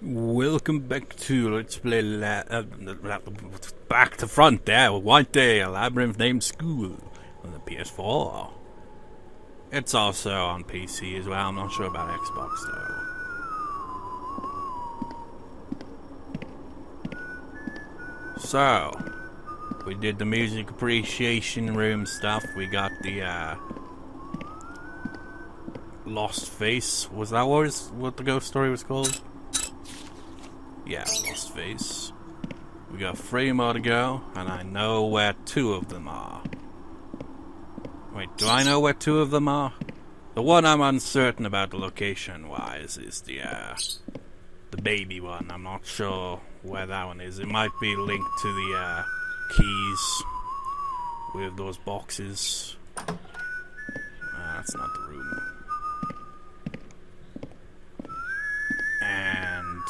Welcome back to Let's Play Back to Front there with White Day, a labyrinth named School on the PS4. It's also on PC as well. I'm not sure about Xbox though. So, we did the music appreciation room stuff. We got the Lost Face. Was that what the ghost story was called? Yeah, Lost Face. We got 3 more to go, and I know where 2 of them are. Wait, do I know where 2 of them are? The one I'm uncertain about the location-wise is the baby one. I'm not sure where that one is. It might be linked to the keys with those boxes. That's not the room. And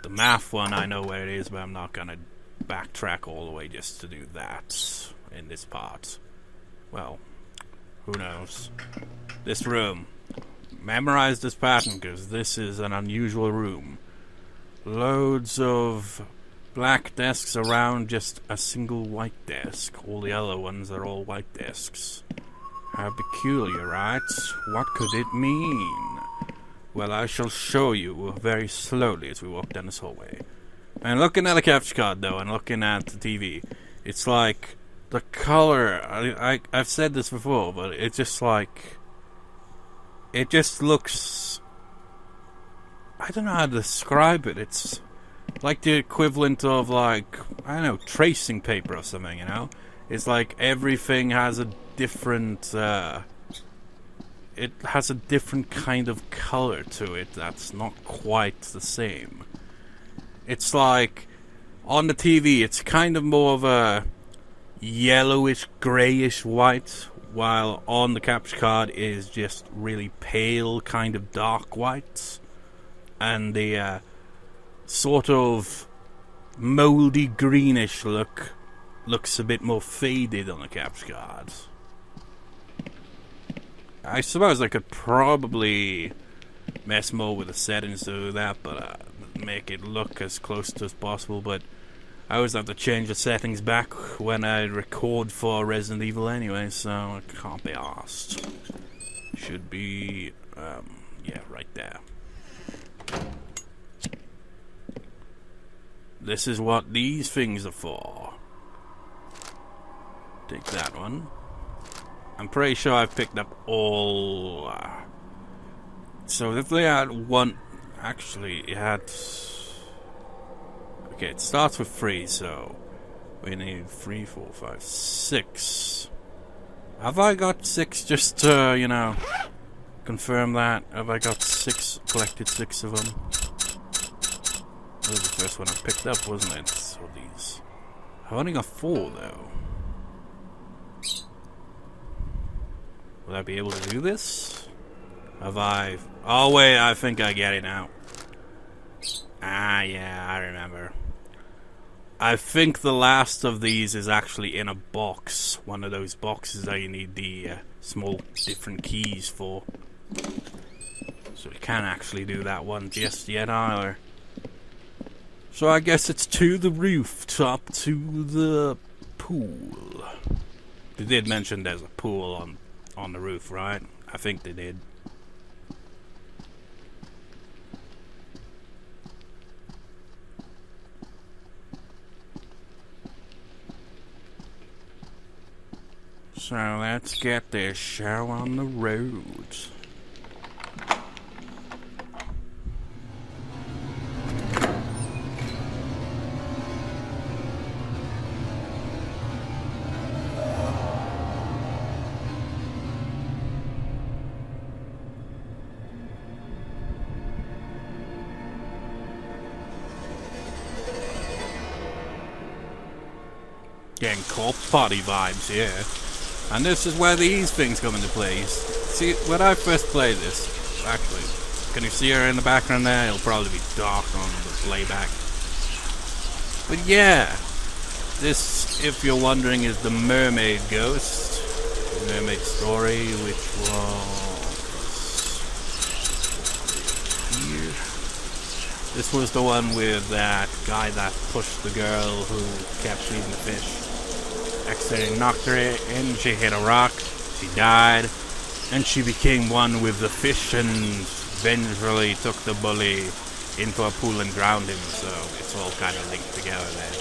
the math one, I know where it is, but I'm not gonna backtrack all the way just to do that in this part. Well, who knows? This room. Memorize this pattern, because this is an unusual room. Loads of black desks around just a single white desk. All the other ones are all white desks. How peculiar, right? What could it mean? Well, I shall show you very slowly as we walk down this hallway. And looking at the capture card, though, and looking at the TV, it's like the color. I've said this before, but it's just like it just looks. I don't know how to describe it. It's like the equivalent of like I don't know, tracing paper or something. You know, it's like everything has a different. It has a different kind of color to it that's not quite the same. It's like, on the TV, it's kind of more of a yellowish, greyish white, while on the capture card is just really pale, kind of dark white. And the sort of mouldy greenish look looks a bit more faded on the capture card. I suppose I could probably mess more with the settings to do that, but make it look as close to as possible, but I always have to change the settings back when I record for Resident Evil anyway, so I can't be asked. Should be, yeah, right there. This is what these things are for. Take that one. I'm pretty sure I've picked up all. So if they had one, actually it had. Okay, it starts with 3, so we need 3, 4, 5, 6. Have I got 6? Just to confirm that. Have I got 6? Collected 6 of them. That was the first one I picked up, wasn't it? So these. I've only got 4 though. Will I be able to do this? Have I... Oh wait, I think I get it now. Ah, yeah, I remember. I think the last of these is actually in a box. One of those boxes that you need the small different keys for. So we can't actually do that one just yet either. So I guess it's to the rooftop, to the pool. They did mention there's a pool on the roof, right? I think they did. So let's get this show on the road. Getting corpse party vibes here. And this is where these things come into play. See, when I first played this, actually, can you see her in the background there? It'll probably be dark on the playback. But yeah, this, if you're wondering, is the mermaid ghost. The mermaid story, which was here. This was the one with that guy that pushed the girl who kept feeding the fish. Accidentally knocked her in, she hit a rock, she died, and she became one with the fish and eventually took the bully into a pool and drowned him, so it's all kind of linked together there.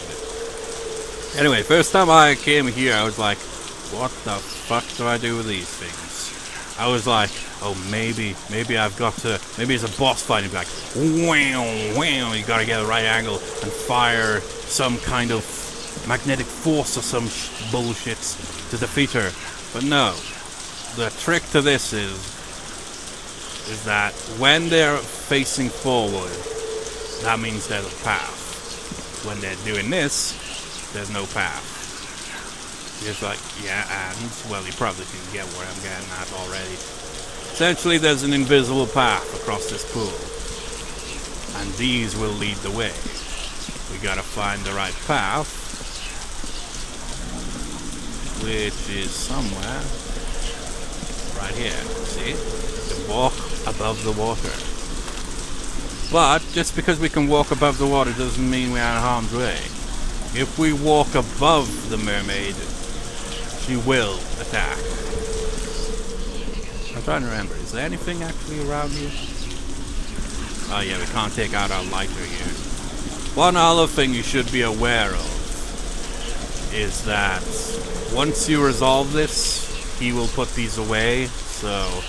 But anyway, first time I came here, I was like, what the fuck do I do with these things? I was like, oh, maybe I've got to, maybe it's a boss fight. You'd be like, wow, you gotta get the right angle and fire some kind of magnetic force or some bullshit to defeat her. But no, the trick to this is that when they're facing forward, that means there's a path. When they're doing this, there's no path. It's like, yeah, and, well, you probably can get where I'm getting at already. Essentially, there's an invisible path across this pool, and these will lead the way. We gotta find the right path, which is somewhere right here. See? To walk above the water. But just because we can walk above the water doesn't mean we're in harm's way. If we walk above the mermaid, she will attack. I'm trying to remember, is there anything actually around here? Oh yeah, we can't take out our lighter here. One other thing you should be aware of is that once you resolve this, he will put these away, so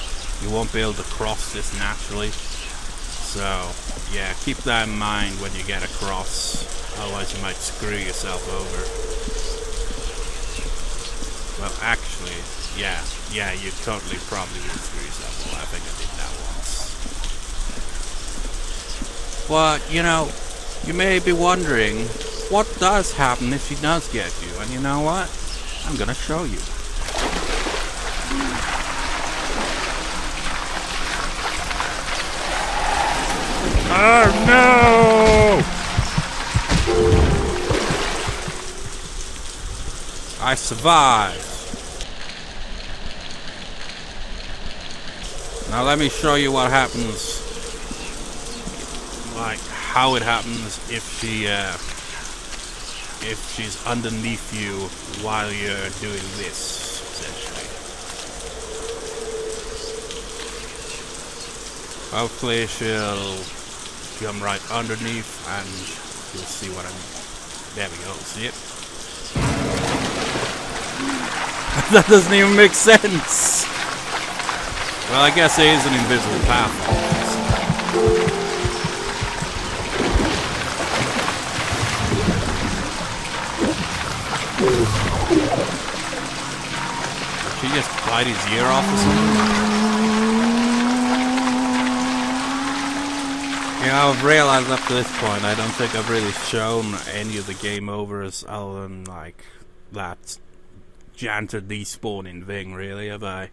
you won't be able to cross this naturally. So yeah, keep that in mind when you get across, otherwise you might screw yourself over. Well, actually, yeah, you totally probably would screw yourself. Well, I think I did that once. But, you know, you may be wondering, what does happen if she does get you? And you know what? I'm gonna show you. Oh, no! I survived. Now let me show you what happens, like how it happens if she's underneath you while you're doing this, essentially. Hopefully she'll come right underneath and you'll see what I mean. There we go, see it? That doesn't even make sense! Well, I guess there is an invisible path. Did she just bite his ear off or something? You know, I've realized up to this point, I don't think I've really shown any of the game overs other than, like, that janitor despawning thing, really, have I?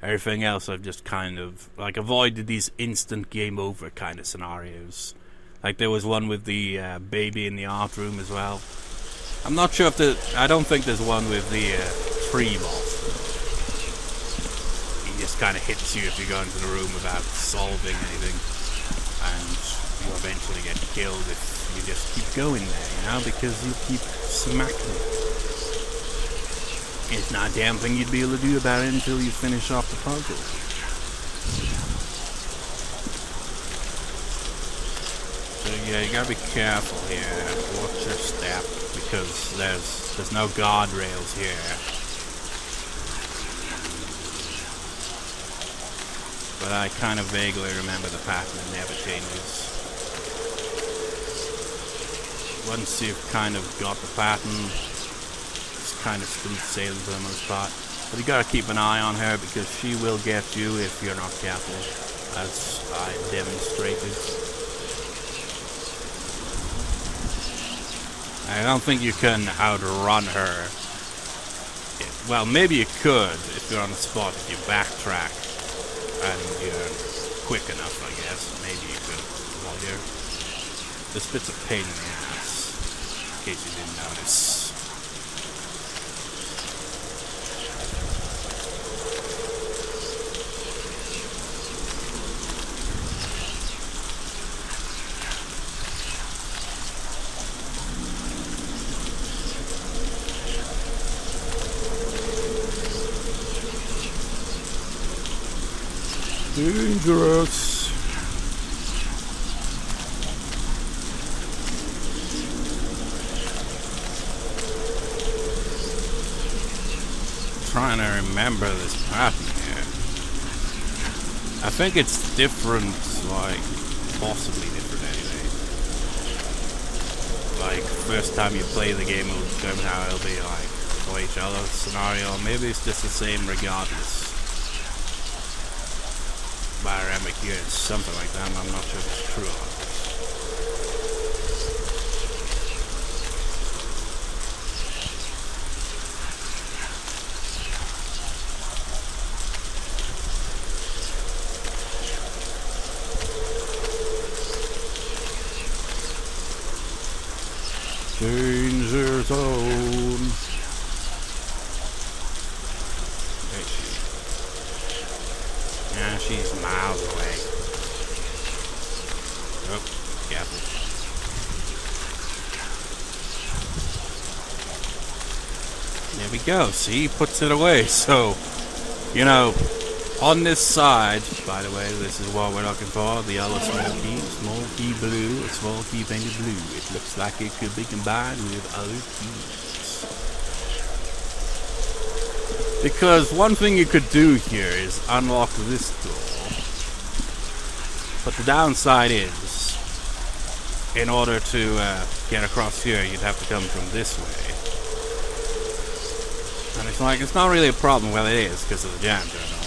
Everything else I've just kind of, like, avoided these instant game over kind of scenarios. Like, there was one with the baby in the art room as well. I'm not sure if I don't think there's one with the tree boss. He just kind of hits you if you go into the room without solving anything. And you eventually get killed if you just keep going there, you know, because you keep smacking it. It's not a damn thing you'd be able to do about it until you finish off the puzzle. So yeah, you gotta be careful here. Watch your step, because there's no guardrails here. But I kind of vaguely remember the pattern never changes. Once you've kind of got the pattern, kind of smooth sailing for the most part. But you gotta keep an eye on her because she will get you if you're not careful, as I demonstrated. I don't think you can outrun her. Well, maybe you could if you're on the spot, if you backtrack and you're quick enough, I guess. Maybe you could while you're... This bit's a pain in the ass, in case you didn't notice. Dangerous. Trying to remember this pattern here. I think it's different, like, possibly different anyway. Like, first time you play the game will determine how it'll be like for each other scenario. Maybe it's just the same regardless. But I remember hearing something like that, and I'm not sure if it's true or not. Danger zone. There she is. Yeah, she's miles away. Oh, careful. There we go. See, puts it away. So, you know, on this side, by the way, this is what we're looking for. The other small key blue, a small key painted blue. It looks like it could be combined with other keys. Because one thing you could do here is unlock this door. But the downside is, in order to get across here, you'd have to come from this way. And it's like, it's not really a problem. Well, it is, because of the janitor and all.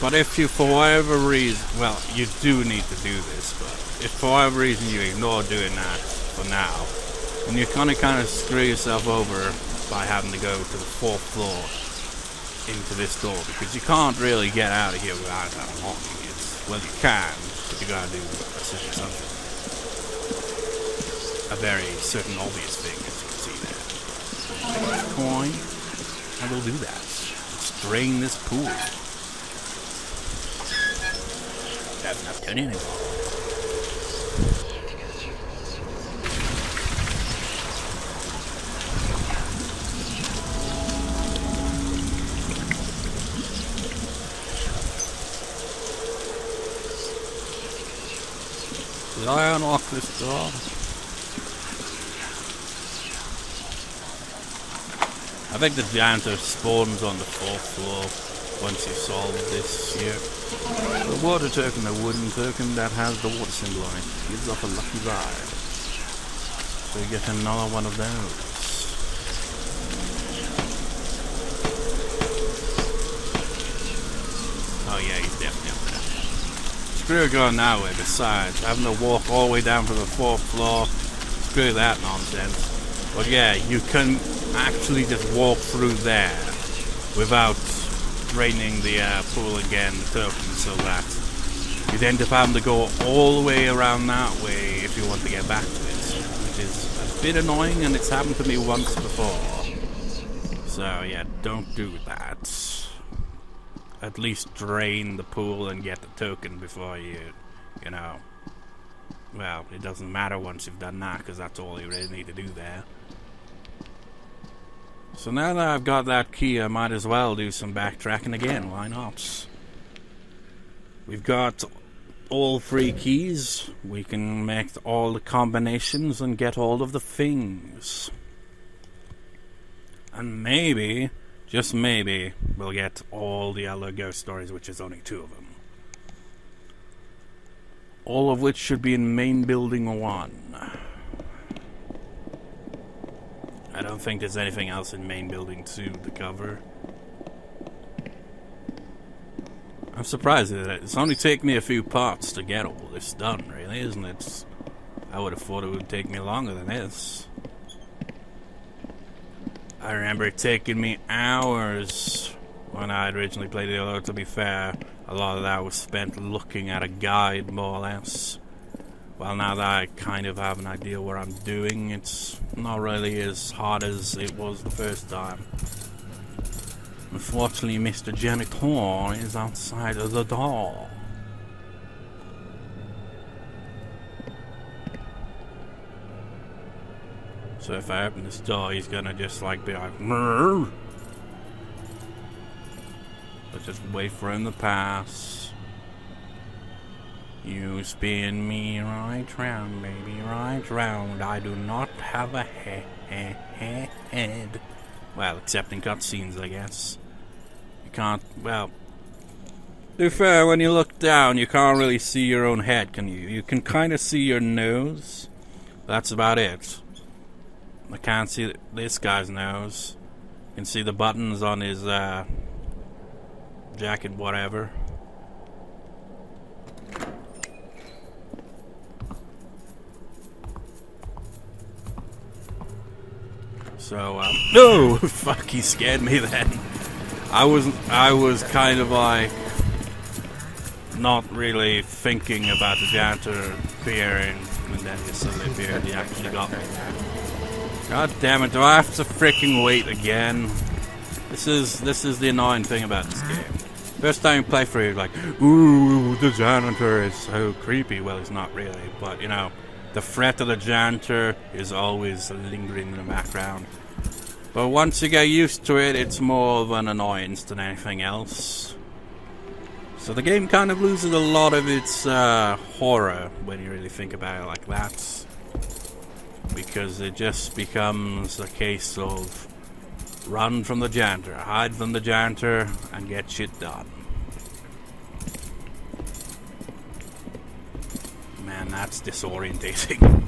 But if you, for whatever reason, well, you do need to do this, but if for whatever reason you ignore doing that for now, then you're gonna kind of screw yourself over by having to go to the 4th floor into this door, because you can't really get out of here without unlocking it. Well, you can, but you gotta do a certain something. A very certain obvious thing, as you can see there. Take this coin, and we'll do that. Let's drain this pool. That's not good anymore. Did I unlock this door? I think the janitor spawns on the 4th floor once you solve this here. The water token, the wooden token that has the water symbol on it, gives off a lucky vibe. So you get another one of those. Oh yeah, he's definitely up there. Screw going that way, besides having to walk all the way down to the 4th floor. Screw that nonsense. But yeah, you can actually just walk through there without draining the pool again, the token, so that you'd end up having to go all the way around that way if you want to get back to it, which is a bit annoying, and it's happened to me once before. So yeah, don't do that. At least drain the pool and get the token before you know, well, it doesn't matter once you've done that, because that's all you really need to do there. So now that I've got that key, I might as well do some backtracking again. Why not? We've got all 3 keys. We can make all the combinations and get all of the things. And maybe, just maybe, we'll get all the other ghost stories, which is only 2 of them. All of which should be in main building 1. I don't think there's anything else in main building 2 to cover. I'm surprised that it's only taken me a few parts to get all this done, really, isn't it? I would have thought it would take me longer than this. I remember it taking me hours when I originally played it, although to be fair, a lot of that was spent looking at a guide, more or less. Well, now that I kind of have an idea what I'm doing, it's not really as hard as it was the first time. Unfortunately, Mr. Janitor is outside of the door. So if I open this door, he's gonna just like be like, "Mrrr." But just wait for him to pass. You spin me right round, baby, right round. I do not have a head. Well, except in cutscenes, I guess. You can't, well... To be fair, when you look down, you can't really see your own head, can you? You can kind of see your nose. That's about it. I can't see this guy's nose. You can see the buttons on his jacket, whatever. So, no! Fuck, he scared me then. I was kind of like... not really thinking about the janitor appearing, and then he suddenly appeared. He actually got me. God damn it! Do I have to freaking wait again? This is the annoying thing about this game. First time you play through, you're like, ooh, the janitor is so creepy. Well, it's not really, but you know, the threat of the janitor is always lingering in the background. But once you get used to it, it's more of an annoyance than anything else. So the game kind of loses a lot of its horror when you really think about it like that. Because it just becomes a case of run from the janitor, hide from the janitor, and get shit done. Man, that's disorientating.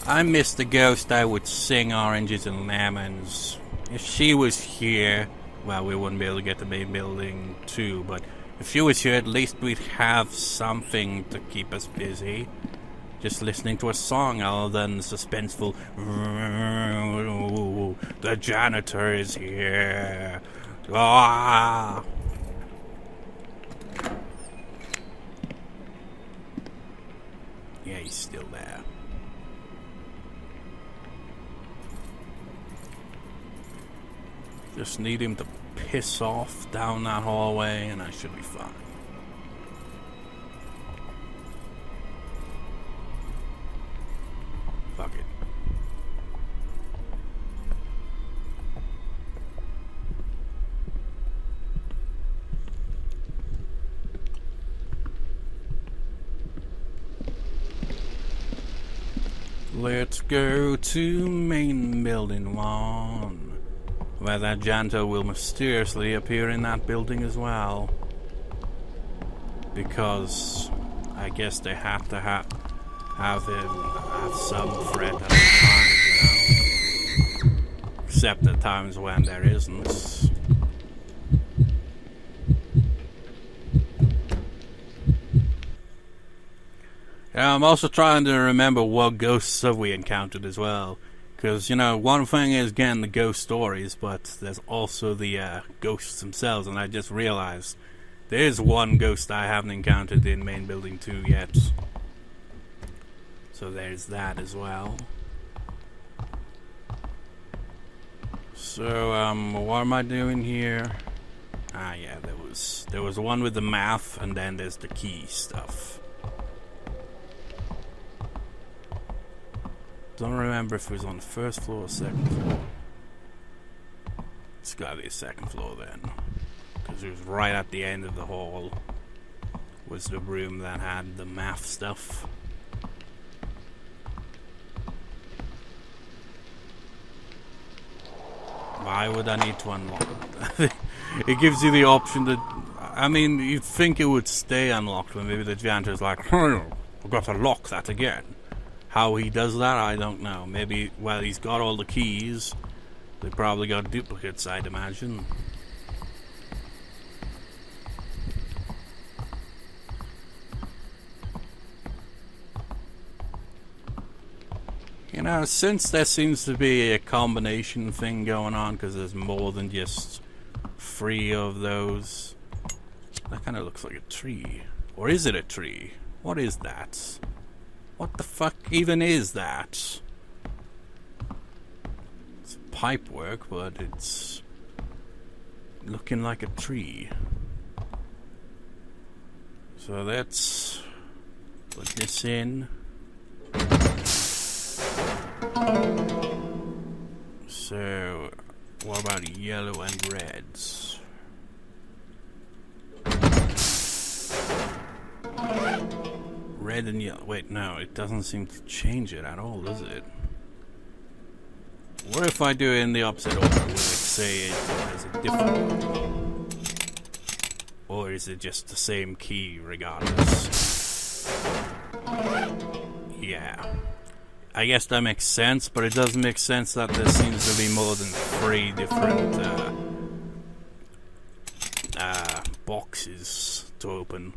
I miss the ghost that would sing Oranges and Lemons. If she was here... well, we wouldn't be able to get the main building too, but if she was here, at least we'd have something to keep us busy. Just listening to a song other than the suspenseful, the janitor is here. Ah! Yeah, he's still there. Just need him to piss off down that hallway and I should be fine. Fuck it. Let's go to main building 1. Where that janitor will mysteriously appear in that building as well. Because I guess they have to have some threat at the time, you know. Except at times when there isn't. Yeah, I'm also trying to remember what ghosts have we encountered as well. Because, you know, one thing is getting the ghost stories, but there's also the ghosts themselves, and I just realized there's one ghost I haven't encountered in main building 2 yet. So there's that as well. So, what am I doing here? Ah, yeah, there was one with the math, and then there's the key stuff. Don't remember if it was on the first floor or second floor. It's gotta be the second floor then. Because it was right at the end of the hall. Was the room that had the math stuff. Why would I need to unlock it? It gives you the option to... I mean, you'd think it would stay unlocked when maybe the janitor's like, I've got to lock that again. How he does that, I don't know. Maybe, well, he's got all the keys. They probably got duplicates, I'd imagine. You know, since there seems to be a combination thing going on, because there's more than just 3 of those. That kind of looks like a tree. Or is it a tree? What is that? What the fuck even is that? It's pipe work, but it's looking like a tree. So let's put this in. So, what about yellow and reds? red and yellow. Wait, no, it doesn't seem to change it at all, does it? What if I do it in the opposite order? Will it say it has a different one? Or is it just the same key regardless? Yeah. I guess that makes sense, but it doesn't make sense that there seems to be more than 3 different boxes to open.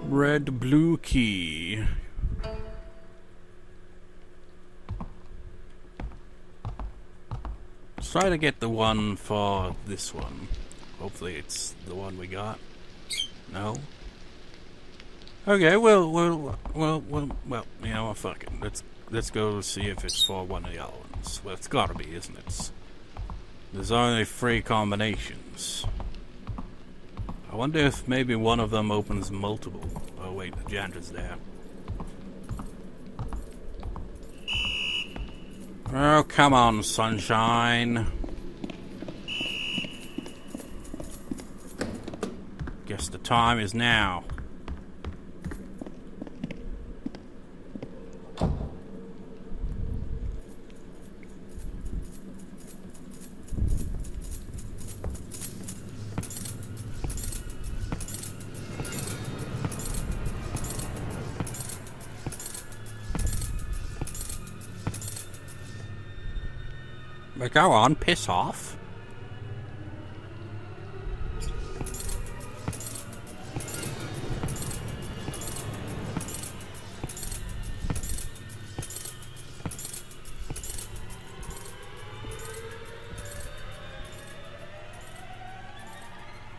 Red, blue key. Let's try to get the one for this one. Hopefully it's the one we got. No? Okay, well, you know what, fuck it. Let's go see if it's for one of the other ones. Well, it's gotta be, isn't it? There's only 3 combinations. I wonder if maybe one of them opens multiple. Oh wait, the janitor's there. Oh, come on, sunshine. Guess the time is now. But go on, piss off.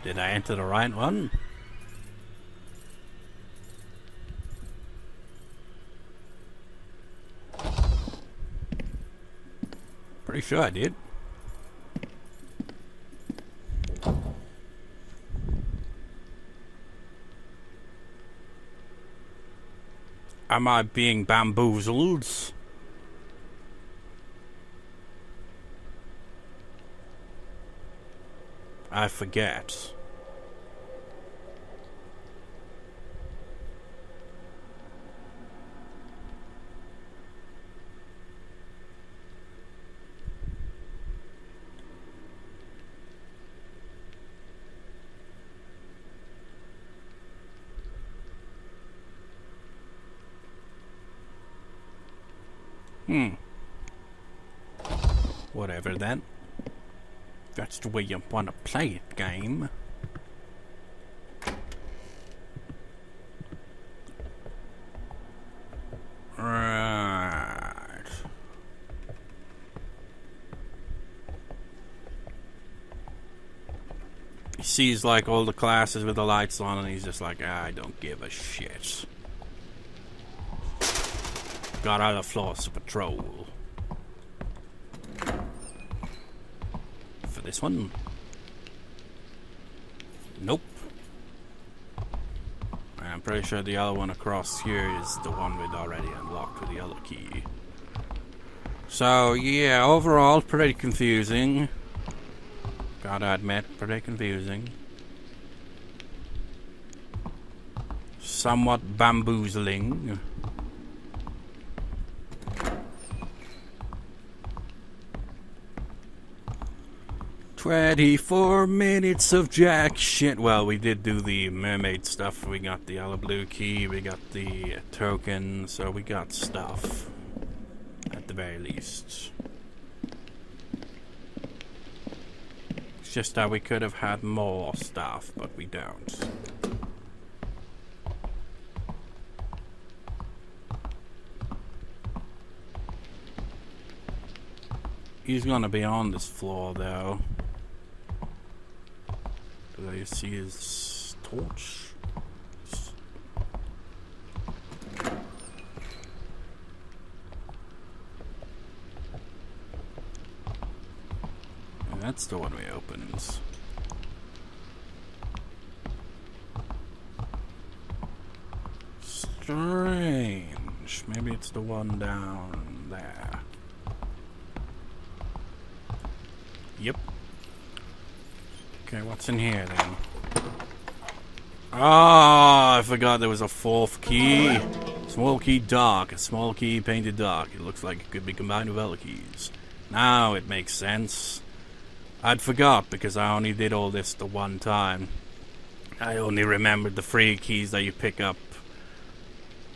Did I enter the right one? Pretty sure I did. Am I being bamboozled? I forget. Whatever then. That's the way you want to play it, game. Right. He sees like all the classes with the lights on and he's just like, I don't give a shit. Got other floors to patrol. For this one? Nope. I'm pretty sure the other one across here is the one we'd already unlocked with the other key. So, yeah, overall, pretty confusing. Gotta admit, pretty confusing. Somewhat bamboozling. 24 minutes of jack shit. Well, we did do the mermaid stuff. We got the yellow blue key. We got the token. So we got stuff. At the very least. It's just that we could have had more stuff, but we don't. He's gonna be on this floor, though. Do I see his torch? And that's the one we opened. Strange. Maybe it's the one down there. Yep. Okay, what's in here then? Ah, I forgot there was a fourth key. Small key dark, a small key painted dark. It looks like it could be combined with other keys. Now it makes sense. I'd forgot because I only did all this the one time. I only remembered the 3 keys that you pick up,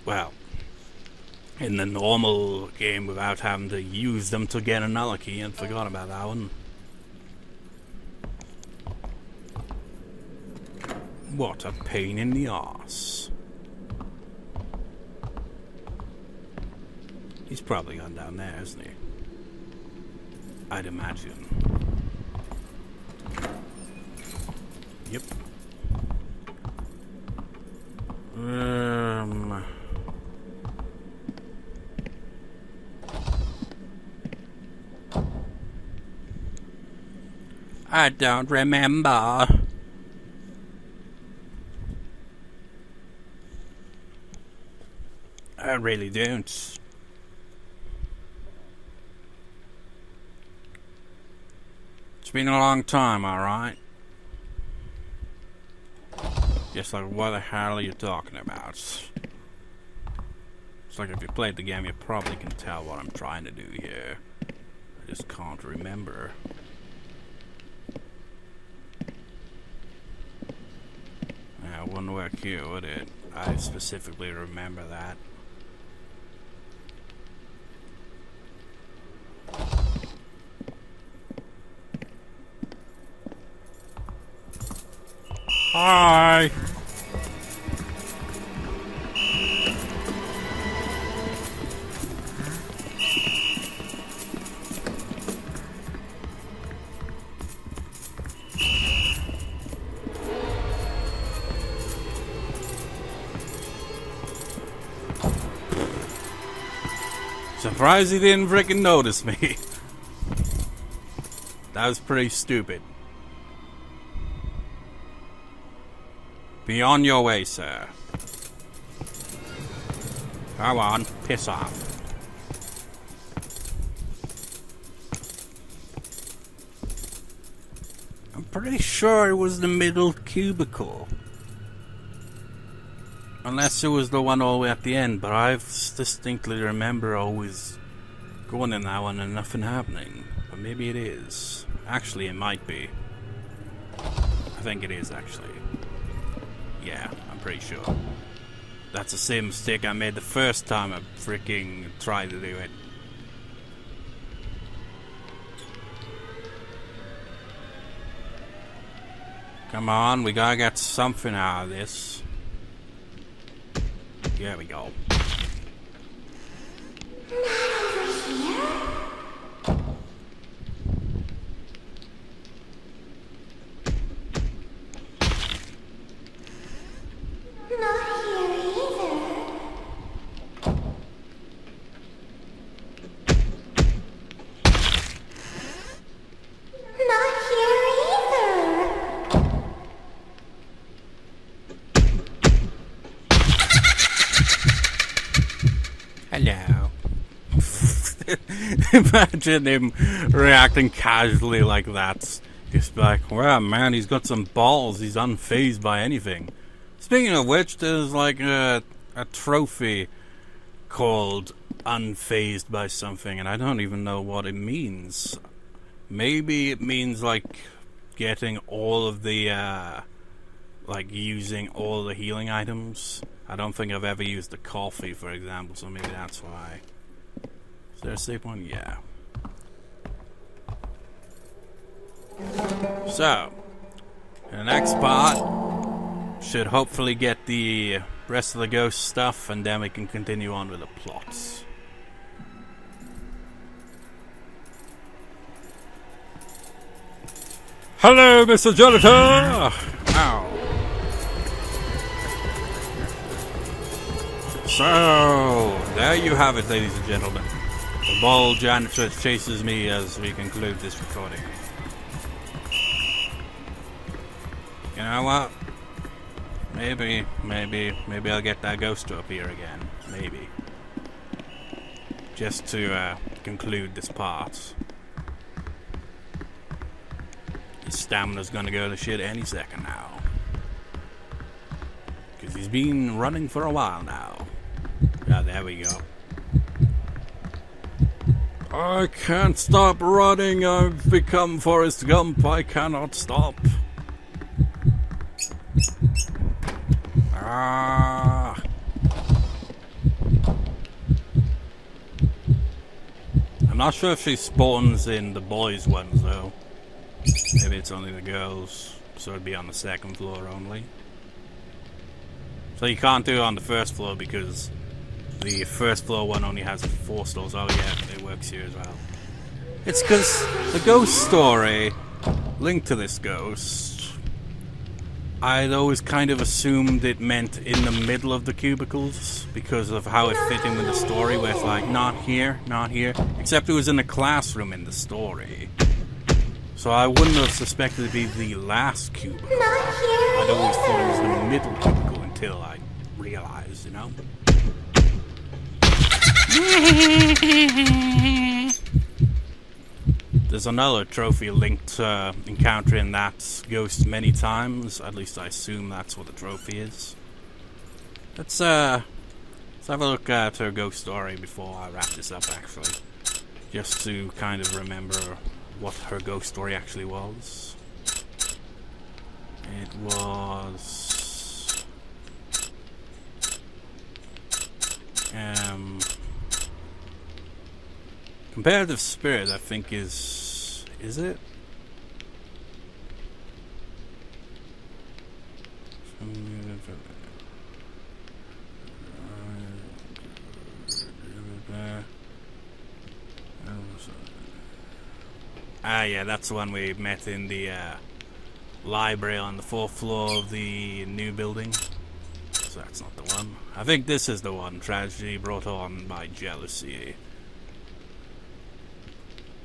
well, in the normal game without having to use them to get another key, and forgot about that one. What a pain in the arse. He's probably gone down there, isn't he? I'd imagine. Yep. I don't remember. I really don't. It's been a long time, alright? Just like, what the hell are you talking about? It's like if you played the game, you probably can tell what I'm trying to do here. I just can't remember. Yeah, it wouldn't work here, would it? I specifically remember that. Hi! Surprised he didn't freaking notice me. That was pretty stupid. Be on your way, sir. Come on, piss off. I'm pretty sure it was the middle cubicle. Unless it was the one all the way at the end, but I distinctly remember always going in that one and nothing happening. But maybe it is. Actually, it might be. I think it is, actually. Yeah, I'm pretty sure. That's the same mistake I made the first time I freaking tried to do it. Come on, we gotta get something out of this. Here we go. Hello. Imagine him reacting casually like that. Just like, wow, man, he's got some balls. He's unfazed by anything. Speaking of which, there's like a trophy called unfazed by something, and I don't even know what it means. Maybe it means like getting all of the like using all the healing items. I don't think I've ever used the coffee, for example, so maybe that's why. Is there a save point? Yeah. So, in the next part, should hopefully get the rest of the ghost stuff, and then we can continue on with the plots. Hello, Mr. Janitor! Ow. So, there you have it, ladies and gentlemen. The bald janitor chases me as we conclude this recording. You know what? Maybe I'll get that ghost to appear again. Maybe. Just to conclude this part. His stamina's gonna go to shit any second now. She's been running for a while now. Ah, there we go. I can't stop running. I've become Forrest Gump. I cannot stop. Ah. I'm not sure if she spawns in the boys' ones though. Maybe it's only the girls, so it'd be on the second floor only. So you can't do it on the first floor because the first floor one only has 4 stores. Oh yeah, it works here as well. It's because the ghost story linked to this ghost, I'd always kind of assumed it meant in the middle of the cubicles because of how it fit in with the story, where it's like, not here, not here. Except it was in a classroom in the story. So I wouldn't have suspected it to be the last cubicle. I'd always thought it was the middle cubicle until I realized, you know? There's another trophy linked to encountering that ghost many times. At least I assume that's what the trophy is. Let's have a look at her ghost story before I wrap this up, actually. Just to kind of remember what her ghost story actually was. It was... Comparative Spirit, I think, is it? Ah, yeah, that's the one we met in the library on the 4th floor of the new building. So that's not the one. I think this is the one. Tragedy brought on by jealousy.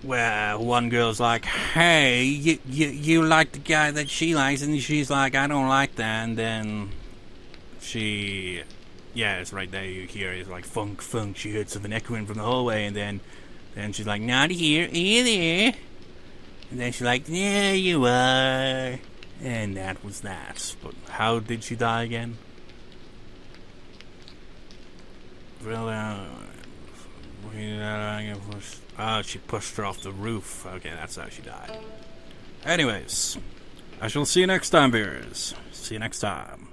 Where one girl's like, hey, you like the guy that she likes, and she's like, I don't like that, and then she, yeah, it's right there, you hear it's like, funk, funk, she heard something echoing from the hallway, and then she's like, not here, either, and then she's like, there you are, and that was that. But how did she die again? Oh, she pushed her off the roof. Okay, that's how she died. Anyways, I shall see you next time, viewers. See you next time.